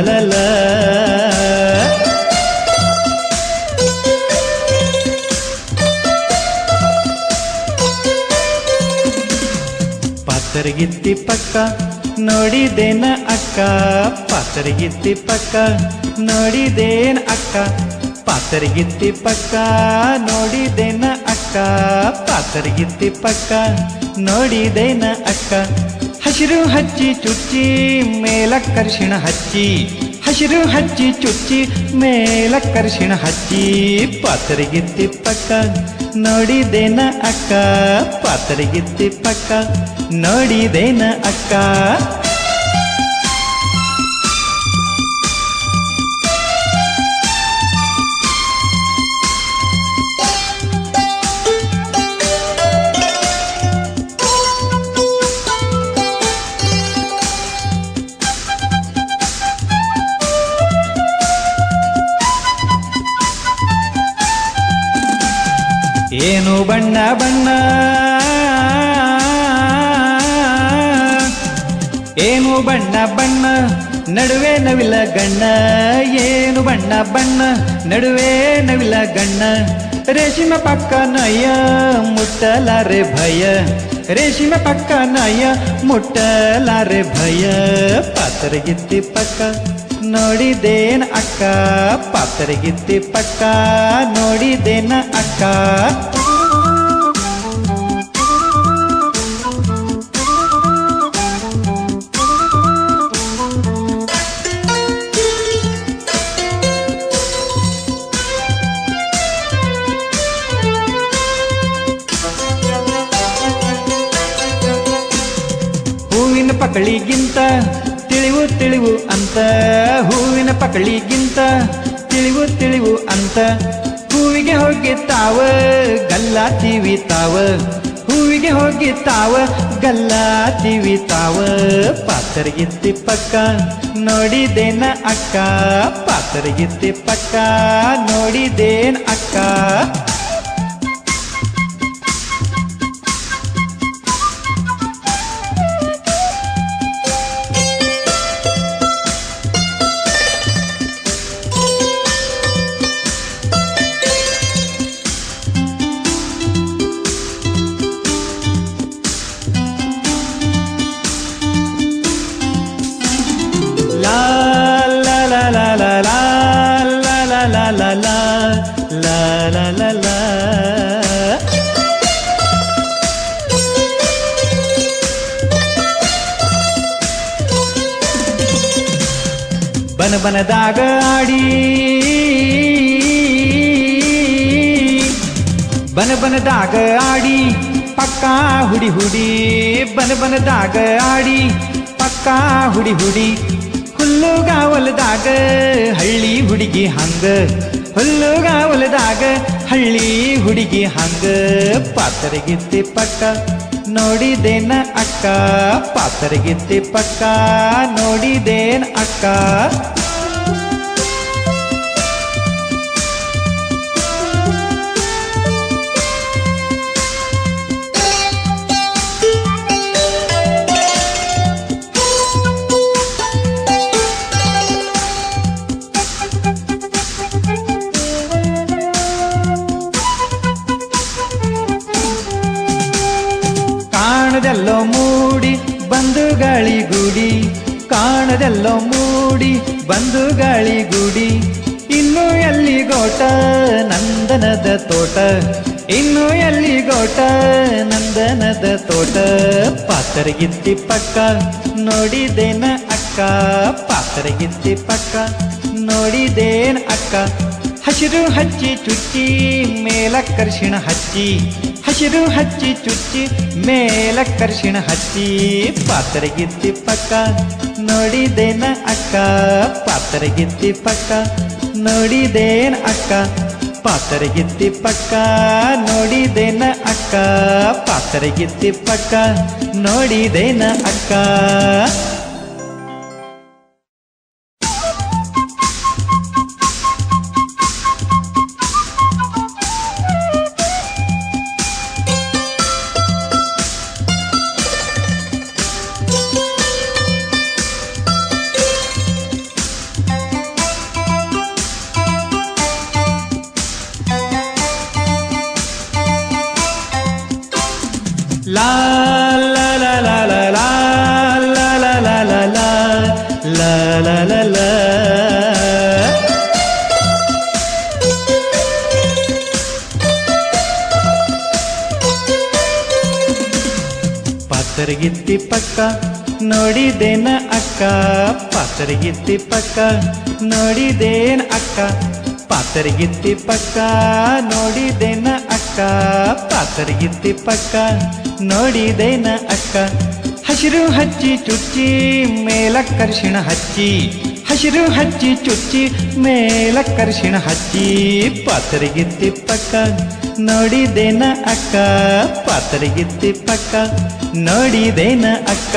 ಲಲ ಪಾತರಗಿತ್ತಿ ಪಕ್ಕ ನೋಡಿದೇನ ಅಕ್ಕ ಪಾತರಗಿತ್ತಿ ಪಕ್ಕ ನೋಡಿದೇನ ಅಕ್ಕ ಪಾತರಗಿತ್ತಿ ಪಕ್ಕ ನೋಡಿದೇನ ಅಕ್ಕ ಪಾತರಗಿತ್ತಿ ಪಕ್ಕ ನೋಡಿದೇನ ಅಕ್ಕ ಹಸಿರು ಹಚ್ಚಿ ಚುಚ್ಚಿ ಮೇಲಕ್ಕರ್ಷಿಣ ಹಚ್ಚಿ ಹಸಿರು ಹಚ್ಚಿ ಚುಚ್ಚಿ ಮೇಲಕ್ಕರ್ಷಿಣ ಹಚ್ಚಿ ಪಾತರಗಿತ್ತಿ ಪಕ್ಕ ನೋಡಿದೇನ ಅಕ್ಕ ಪಾತರಗಿತ್ತಿ ಪಕ್ಕ ನೋಡಿದೇನ ಅಕ್ಕ ಏನು ಬಣ್ಣ ಬಣ್ಣ ಏನು ಬಣ್ಣ ಬಣ್ಣ ನಡುವೆ ನವಿಲ ಗಣ್ಣ ಏನು ಬಣ್ಣ ಬಣ್ಣ ನಡುವೆ ನವಿಲ ಗಣ್ಣ ರೇಷ್ಮೆ ಪಕ್ಕ ನಯ ಮುಟ್ಟಲಾರೆ ಭಯ ರೇಷ್ಮೆ ಪಕ್ಕ ನಯ ಮುಟ್ಟಲಾರೆ ಭಯ ಪಾತರಗಿತ್ತಿ ಪಕ್ಕ ನೋಡಿದೇನ ಅಕ್ಕ ಪಾತರಗಿತ್ತಿ ಪಕ್ಕ ನೋಡಿದೇನ ಅಕ್ಕ ಹೂವಿನ ಪಕಳಿಗಿಂತ ತಿಳಿವು ತಿಳಿವು ಅಂತ ಹೂವಿನ ಪಕಳಿಗಿಂತ ತಿಳಿವು ತಿಳಿವು ಅಂತ ಹೂವಿಗೆ ಹೋಗಿ ತಾವ ಗಲ್ಲಾತೀವಿ ತಾವ ಹೂವಿಗೆ ಹೋಗಿ ತಾವ ಗಲ್ಲಾತೀವಿ ತಾವ ಪಾತರಗಿತ್ತಿ ಪಕ್ಕ ನೋಡಿದೇನ ಅಕ್ಕ ಪಾತರಗಿತ್ತಿ ಪಕ್ಕ ನೋಡಿದೇನ ಅಕ್ಕ ಬನ ಬನದಾಗ ಆಡಿ ಬನ ಬನದಾಗ ಆಡಿ ಪಕ್ಕ ಹುಡಿ ಹುಡಿ ಬನ ಬನದಾಗ ಆಡಿ ಪಕ್ಕ ಹುಡಿ ಹುಡಿ ಹುಲ್ಲುಗಾವಲದಾಗ ಹಳ್ಳಿ ಹುಡುಗಿ ಹಂಗ ಹುಲ್ಲುಗಾವಲದಾಗ ಹಳ್ಳಿ ಹುಡುಗಿ ಹಂಗ ಪಾತರಗಿತ್ತಿ ಪಕ್ಕ ನೋಡಿದೇನ ಅಕ್ಕ ಪಾತರಗಿತ್ತಿ ಪಕ್ಕ ನೋಡಿದೇನ ಅಕ್ಕ ಕಾಣದೆಲ್ಲೋ ಮೂಡಿ ಬಂದು ಗಾಳಿ ಗುಡಿ ಕಾಣದೆಲ್ಲೋ ಮೂಡಿ ಬಂದು ಗಾಳಿ ಗುಡಿ ಇನ್ನು ಎಲ್ಲಿ ಗೋಟ ನಂದನದ ತೋಟ ಇನ್ನು ಎಲ್ಲಿ ಗೋಟ ನಂದನದ ತೋಟ ಪಾತರಗಿತ್ತಿ ಪಕ್ಕ ನೋಡಿದೇನ ಅಕ್ಕ ಪಾತರಗಿತ್ತಿ ಪಕ್ಕ ನೋಡಿದೇನ ಅಕ್ಕ ಹಸಿರು ಹಚ್ಚಿ ಚುಚ್ಚಿ ಮೇಲಕ್ಕರ್ಷಿಣ ಹಚ್ಚಿ ಹಸಿರು ಹಚ್ಚಿ ಚುಚ್ಚಿ ಮೇಲಕ್ಕರ್ಷಿಣ ಹಚ್ಚಿ ಪಾತರಗಿತ್ತಿ ಪಕ್ಕ ನೋಡಿದೇನ ಅಕ್ಕ ಪಾತರಗಿತ್ತಿ ಪಕ್ಕ ನೋಡಿದೇನ ಅಕ್ಕ ಪಾತರಗಿತ್ತಿ ಪಕ್ಕ ನೋಡಿದೇನ ಅಕ್ಕ ಪಾತರಗಿತ್ತಿ ಪಕ್ಕ ನೋಡಿದೇನ ಅಕ್ಕ ಪಾತರಗಿತ್ತಿ ಪಕ್ಕ ನೋಡಿದೇನ ಅಕ್ಕ ಪಾತರಗಿತ್ತಿ ಪಕ್ಕ ನೋಡಿದೇನ ಅಕ್ಕ ಪಾತರಗಿತ್ತಿ ಪಕ್ಕ ನೋಡಿದೇನ ಅಕ್ಕ ಪಾತರಗಿತ್ತಿ ಪಕ್ಕ ನೋಡಿದೇನ ಅಕ್ಕ ಹಸಿರು ಹಚ್ಚಿ ಚುಚ್ಚಿ ಮೇಲಕ್ಕರ್ಷಿಣ ಹಚ್ಚಿ ಹಸಿರು ಹಚ್ಚಿ ಚುಚ್ಚಿ ಮೇಲಕ್ಕರ್ಷಿಣ ಹಚ್ಚಿ ಪಾತರಗಿತ್ತಿ ಪಕ್ಕ ನೋಡಿದೇನ ಅಕ್ಕ ಪಾತರಗಿತ್ತಿ ಪಕ್ಕ ನೋಡಿದೇನ ಅಕ್ಕ